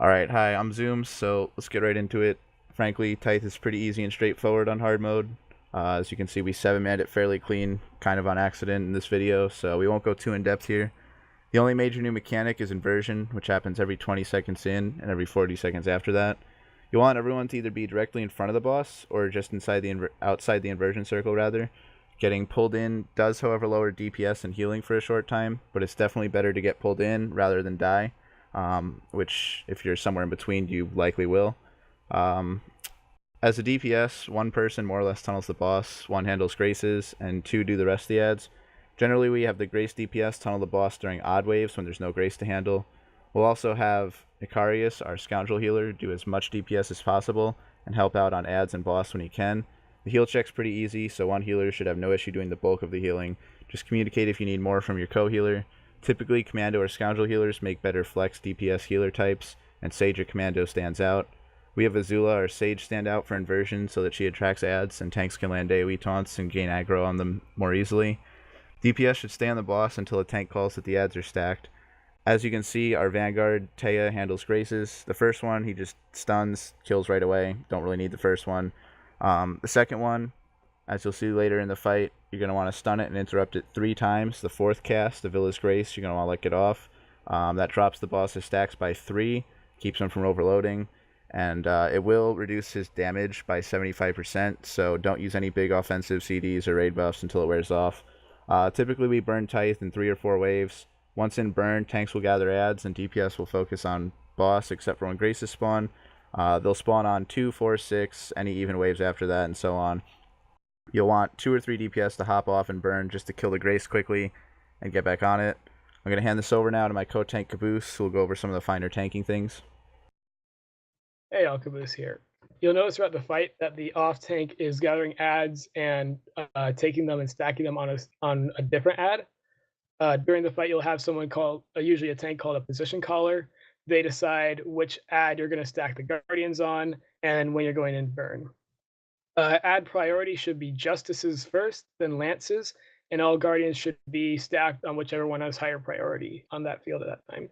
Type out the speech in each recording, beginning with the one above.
Alright, hi, I'm Zoom, so let's get right into it. Frankly, Tyth is pretty easy and straightforward on hard mode. As you can see, we 7-manned it fairly clean, kind of on accident in this video, so we won't go too in-depth here. The only major new mechanic is inversion, which happens every 20 seconds in and every 40 seconds after that. You want everyone to either be directly in front of the boss, or just outside the inversion circle, rather. Getting pulled in does, however, lower DPS and healing for a short time, but it's definitely better to get pulled in rather than die, which, if you're somewhere in between, you likely will. Um, as a DPS, one person more or less tunnels the boss, one handles graces, and two do the rest of the ads. Generally, we have the grace DPS tunnel the boss during odd waves when there's no grace to handle. We'll also have Icarius, our scoundrel healer, do as much DPS as possible and help out on ads and boss when he can. The heal check's pretty easy, so one healer should have no issue doing the bulk of the healing. Just communicate if you need more from your co-healer. Typically, Commando or Scoundrel healers make better flex DPS healer types, and Sage or Commando stands out. We have Azula or Sage stand out for inversion so that she attracts ads, and tanks can land AoE taunts and gain aggro on them more easily. DPS should stay on the boss until a tank calls that the ads are stacked. As you can see, our Vanguard, Taya, handles Graces. The first one, he just stuns, kills right away. Don't really need the first one. The second one, as you'll see later in the fight, you're going to want to stun it and interrupt it 3 times. The fourth cast, the Villa's Grace, you're going to want to let it off. That drops the boss's stacks by 3, keeps him from overloading, and it will reduce his damage by 75%, so don't use any big offensive CDs or raid buffs until it wears off. Typically we burn Tyth in 3 or 4 waves. Once in burn, tanks will gather ads, and DPS will focus on boss, except for when Graces spawn. They'll spawn on 2, 4, 6, any even waves after that, and so on. You'll want 2 or 3 DPS to hop off and burn just to kill the Grace quickly and get back on it. I'm going to hand this over now to my co-tank Caboose, who will go over some of the finer tanking things. Hey, Caboose here. You'll notice throughout the fight that the off tank is gathering ads and taking them and stacking them on a different ad. During the fight, you'll have someone called, usually a tank called a position caller. They decide which ad you're going to stack the guardians on and when you're going in burn. Ad priority should be justices first, then lances, and all guardians should be stacked on whichever one has higher priority on that field at that time.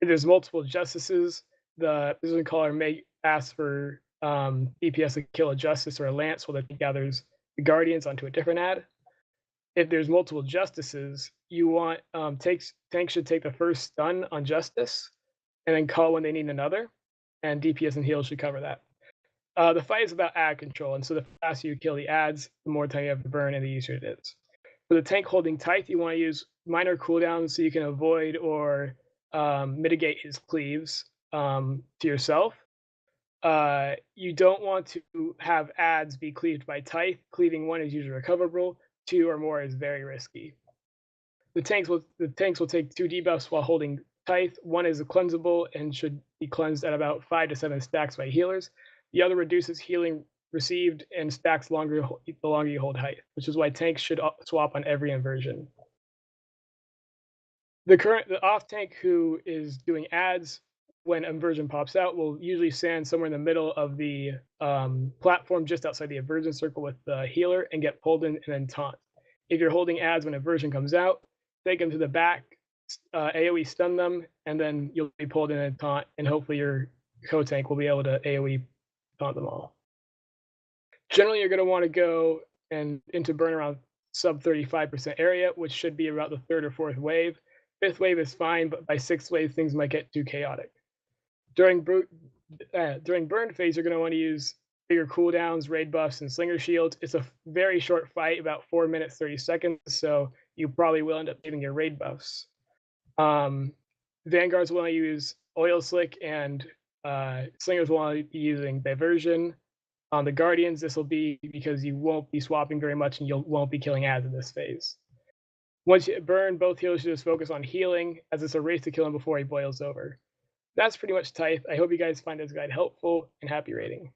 If there's multiple justices, the position caller may ask for DPS to kill a justice or a lance while it gathers the guardians onto a different ad. If there's multiple justices, you want tanks should take the first stun on justice and then call when they need another, and DPS and heals should cover that. The fight is about ad control, and so the faster you kill the ads, the more time you have to burn, and the easier it is. For the tank holding Tyth, you want to use minor cooldowns so you can avoid or mitigate his cleaves to yourself. You don't want to have ads be cleaved by Tyth. Cleaving 1 is usually recoverable. 2 or more is very risky. The tanks will take 2 debuffs while holding Tyth. 1 is cleansable and should be cleansed at about 5 to 7 stacks by healers. The other reduces healing received and stacks the longer you hold Tyth, which is why tanks should swap on every inversion. The off tank who is doing ads when inversion pops out will usually stand somewhere in the middle of the platform just outside the inversion circle with the healer and get pulled in and then taunt. If you're holding ads when inversion comes out, take them to the back, AoE stun them, and then you'll be pulled in and taunt, and hopefully your co-tank will be able to AoE taunt them all. Generally, you're going to want to go into burn around sub 35% area, which should be about the 3rd or 4th wave. 5th wave is fine, but by 6th wave, things might get too chaotic. During burn phase, you're going to want to use bigger cooldowns, raid buffs, and slinger shields. It's a very short fight, about 4 minutes, 30 seconds, so you probably will end up saving your raid buffs. Vanguards will want to use oil slick, and slingers will want to be using diversion. On the guardians, this will be because you won't be swapping very much and you won't be killing ads in this phase. Once you burn, both healers should just focus on healing, as it's a race to kill him before he boils over. That's pretty much Tyth. I hope you guys find this guide helpful, and happy raiding.